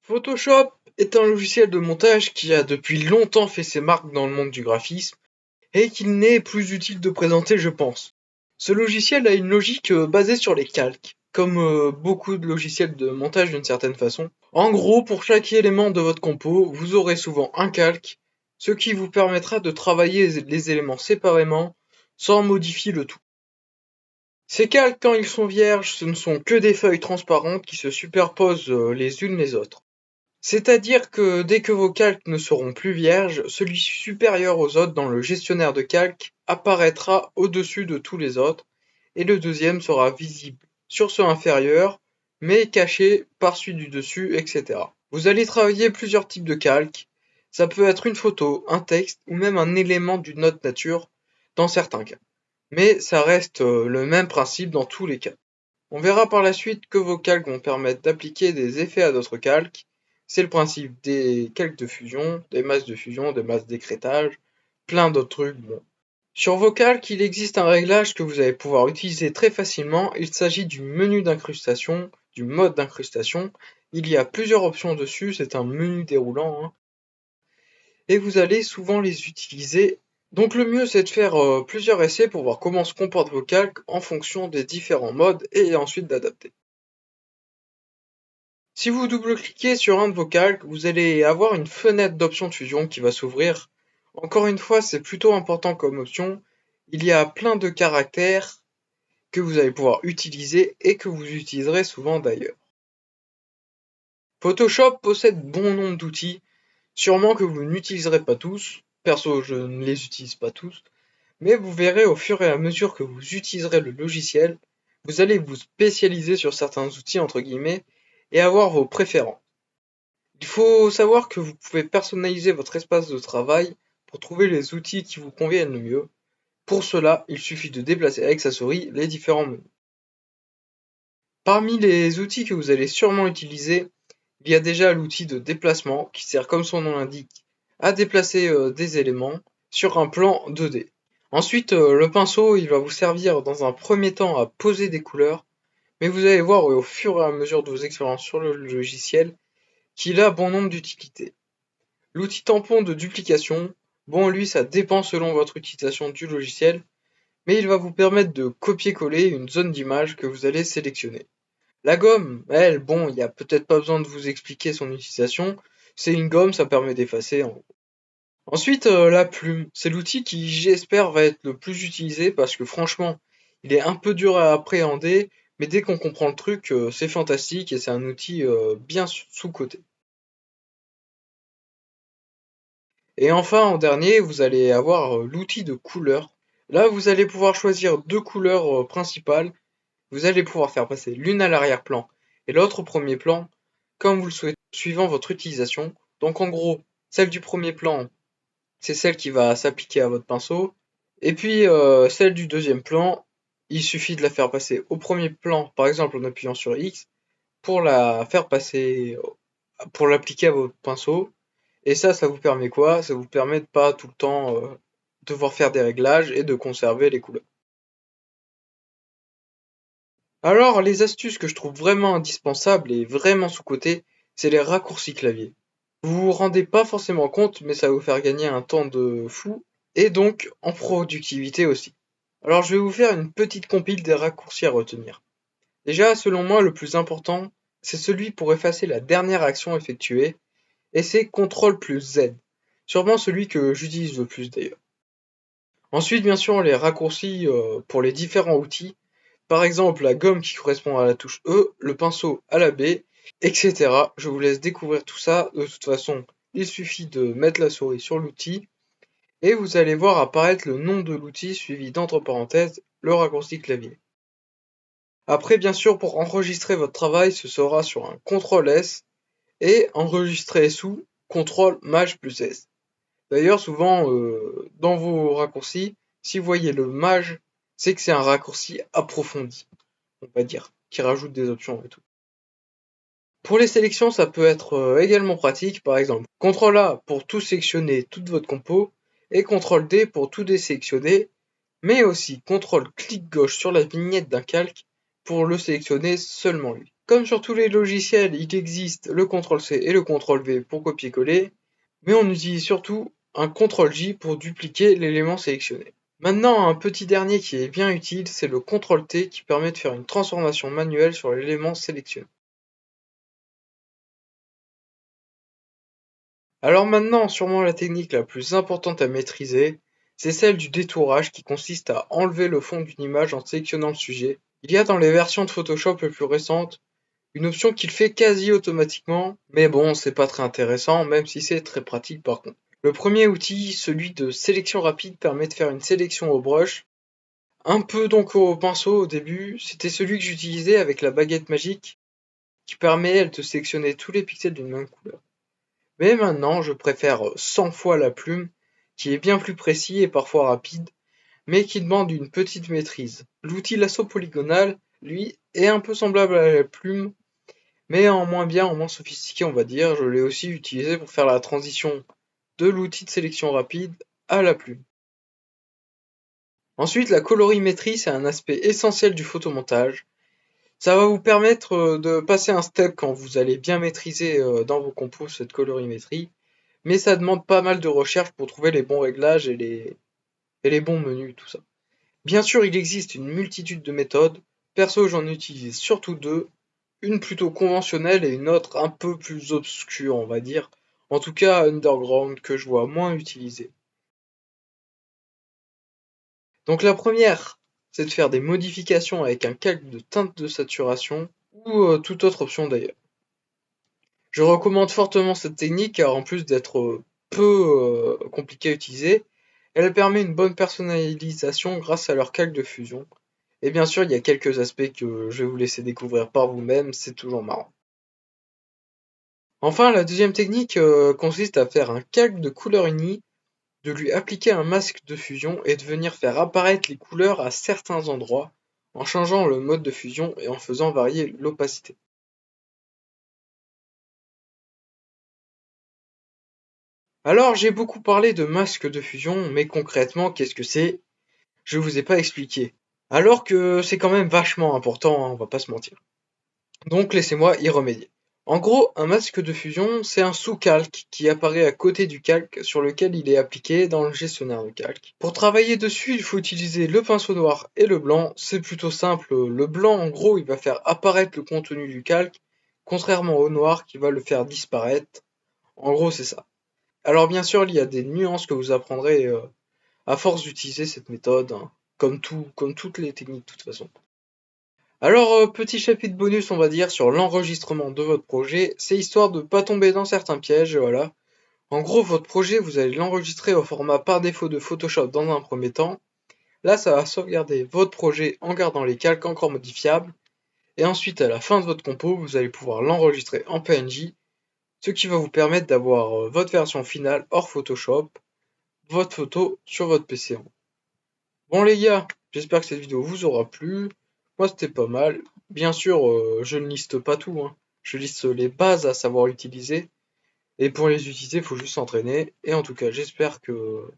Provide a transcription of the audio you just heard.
Photoshop est un logiciel de montage qui a depuis longtemps fait ses marques dans le monde du graphisme et qu'il n'est plus utile de présenter, je pense. Ce logiciel a une logique basée sur les calques, comme beaucoup de logiciels de montage d'une certaine façon. En gros, pour chaque élément de votre compo, vous aurez souvent un calque, ce qui vous permettra de travailler les éléments séparément sans modifier le tout. Ces calques, quand ils sont vierges, ce ne sont que des feuilles transparentes qui se superposent les unes les autres. C'est-à-dire que dès que vos calques ne seront plus vierges, celui supérieur aux autres dans le gestionnaire de calques apparaîtra au-dessus de tous les autres, et le deuxième sera visible sur ceux inférieurs, mais caché par celui du dessus, etc. Vous allez travailler plusieurs types de calques. Ça peut être une photo, un texte ou même un élément d'une autre nature dans certains cas. Mais ça reste le même principe dans tous les cas. On verra par la suite que vos calques vont permettre d'appliquer des effets à d'autres calques. C'est le principe des calques de fusion, des masses d'écrêtage, plein d'autres trucs. Bon. Sur vos calques, il existe un réglage que vous allez pouvoir utiliser très facilement. Il s'agit du menu d'incrustation, du mode d'incrustation. Il y a plusieurs options dessus, c'est un menu déroulant, hein. Et vous allez souvent les utiliser. Donc le mieux c'est de faire plusieurs essais pour voir comment se comportent vos calques en fonction des différents modes et ensuite d'adapter. Si vous double-cliquez sur un de vos calques, vous allez avoir une fenêtre d'options de fusion qui va s'ouvrir. Encore une fois, c'est plutôt important comme option. Il y a plein de caractères que vous allez pouvoir utiliser et que vous utiliserez souvent d'ailleurs. Photoshop possède bon nombre d'outils, sûrement que vous n'utiliserez pas tous. Perso, je ne les utilise pas tous. Mais vous verrez au fur et à mesure que vous utiliserez le logiciel, vous allez vous spécialiser sur certains outils entre guillemets et avoir vos préférences. Il faut savoir que vous pouvez personnaliser votre espace de travail pour trouver les outils qui vous conviennent le mieux. Pour cela, il suffit de déplacer avec sa souris les différents menus. Parmi les outils que vous allez sûrement utiliser, il y a déjà l'outil de déplacement qui sert, comme son nom l'indique, à déplacer des éléments sur un plan 2D. Ensuite, le pinceau, il va vous servir dans un premier temps à poser des couleurs, mais vous allez voir au fur et à mesure de vos expériences sur le logiciel qu'il a bon nombre d'utilités. L'outil tampon de duplication, bon lui ça dépend selon votre utilisation du logiciel, mais il va vous permettre de copier-coller une zone d'image que vous allez sélectionner. La gomme, elle, bon, il n'y a peut-être pas besoin de vous expliquer son utilisation, c'est une gomme, ça permet d'effacer en gros. Ensuite, la plume, c'est l'outil qui j'espère va être le plus utilisé parce que franchement, il est un peu dur à appréhender, mais dès qu'on comprend le truc, c'est fantastique et c'est un outil bien sous-coté. Et enfin, en dernier, vous allez avoir l'outil de couleur. Là, vous allez pouvoir choisir deux couleurs principales. Vous allez pouvoir faire passer l'une à l'arrière-plan et l'autre au premier plan, comme vous le souhaitez, suivant votre utilisation. Donc en gros, celle du premier plan, c'est celle qui va s'appliquer à votre pinceau. Et puis celle du deuxième plan, il suffit de la faire passer au premier plan, par exemple en appuyant sur X, pour la faire passer, pour l'appliquer à votre pinceau. Et ça vous permet quoi? Ça vous permet de pas tout le temps devoir faire des réglages et de conserver les couleurs. Alors, les astuces que je trouve vraiment indispensables et vraiment sous-cotées, c'est les raccourcis clavier. Vous vous rendez pas forcément compte, mais ça va vous faire gagner un temps de fou et donc en productivité aussi. Alors, je vais vous faire une petite compile des raccourcis à retenir. Déjà, selon moi, le plus important, c'est celui pour effacer la dernière action effectuée et c'est CTRL plus Z. Sûrement celui que j'utilise le plus d'ailleurs. Ensuite, bien sûr, les raccourcis pour les différents outils. Par exemple, la gomme qui correspond à la touche E, le pinceau à la B, etc. Je vous laisse découvrir tout ça. De toute façon, il suffit de mettre la souris sur l'outil et vous allez voir apparaître le nom de l'outil suivi d'entre parenthèses le raccourci clavier. Après, bien sûr, pour enregistrer votre travail, ce sera sur un CTRL S et enregistrer sous CTRL Maj plus S. D'ailleurs, souvent, dans vos raccourcis, si vous voyez le Maj, c'est que c'est un raccourci approfondi, on va dire, qui rajoute des options et tout. Pour les sélections, ça peut être également pratique, par exemple, CTRL A pour tout sélectionner toute votre compo, et CTRL D pour tout désélectionner, mais aussi CTRL clic gauche sur la vignette d'un calque pour le sélectionner seulement lui. Comme sur tous les logiciels, il existe le CTRL-C et le CTRL-V pour copier-coller, mais on utilise surtout un CTRL-J pour dupliquer l'élément sélectionné. Maintenant, un petit dernier qui est bien utile, c'est le CTRL-T qui permet de faire une transformation manuelle sur l'élément sélectionné. Alors maintenant, sûrement la technique la plus importante à maîtriser, c'est celle du détourage qui consiste à enlever le fond d'une image en sélectionnant le sujet. Il y a dans les versions de Photoshop les plus récentes une option qui le fait quasi automatiquement, mais bon, c'est pas très intéressant, même si c'est très pratique par contre. Le premier outil, celui de sélection rapide, permet de faire une sélection au brush, un peu donc au pinceau au début. C'était celui que j'utilisais avec la baguette magique, qui permet elle de sélectionner tous les pixels d'une même couleur. Mais maintenant, je préfère 100 fois la plume, qui est bien plus précis et parfois rapide, mais qui demande une petite maîtrise. L'outil lasso polygonal, lui, est un peu semblable à la plume, mais en moins bien, en moins sophistiqué, on va dire. Je l'ai aussi utilisé pour faire la transition de l'outil de sélection rapide à la plume. Ensuite, la colorimétrie, c'est un aspect essentiel du photomontage. Ça va vous permettre de passer un step quand vous allez bien maîtriser dans vos compos cette colorimétrie, mais ça demande pas mal de recherche pour trouver les bons réglages et les bons menus, tout ça. Bien sûr, il existe une multitude de méthodes. Perso, j'en utilise surtout deux, une plutôt conventionnelle et une autre un peu plus obscure, on va dire. En tout cas, underground, que je vois moins utilisée. Donc la première, c'est de faire des modifications avec un calque de teinte de saturation ou toute autre option d'ailleurs. Je recommande fortement cette technique car en plus d'être peu compliquée à utiliser, elle permet une bonne personnalisation grâce à leur calque de fusion. Et bien sûr, il y a quelques aspects que je vais vous laisser découvrir par vous-même, c'est toujours marrant. Enfin, la deuxième technique consiste à faire un calque de couleur unie, de lui appliquer un masque de fusion et de venir faire apparaître les couleurs à certains endroits en changeant le mode de fusion et en faisant varier l'opacité. Alors, j'ai beaucoup parlé de masque de fusion, mais concrètement, qu'est-ce que c'est? Je vous ai pas expliqué. Alors que c'est quand même vachement important, hein, on va pas se mentir. Donc laissez-moi y remédier. En gros, un masque de fusion, c'est un sous-calque qui apparaît à côté du calque sur lequel il est appliqué dans le gestionnaire de calque. Pour travailler dessus, il faut utiliser le pinceau noir et le blanc. C'est plutôt simple. Le blanc, en gros, il va faire apparaître le contenu du calque, contrairement au noir qui va le faire disparaître. En gros, c'est ça. Alors bien sûr, il y a des nuances que vous apprendrez à force d'utiliser cette méthode, hein, comme toutes les techniques de toute façon. Alors, petit chapitre bonus, on va dire, sur l'enregistrement de votre projet, c'est histoire de pas tomber dans certains pièges, voilà. En gros, votre projet, vous allez l'enregistrer au format par défaut de Photoshop dans un premier temps. Là, ça va sauvegarder votre projet en gardant les calques encore modifiables. Et ensuite, à la fin de votre compo, vous allez pouvoir l'enregistrer en PNJ, ce qui va vous permettre d'avoir votre version finale hors Photoshop, votre photo sur votre PC. Bon les gars, j'espère que cette vidéo vous aura plu. Moi c'était pas mal. Bien sûr, je ne liste pas tout, hein. Je liste les bases à savoir utiliser. Et pour les utiliser, il faut juste s'entraîner. Et en tout cas, j'espère que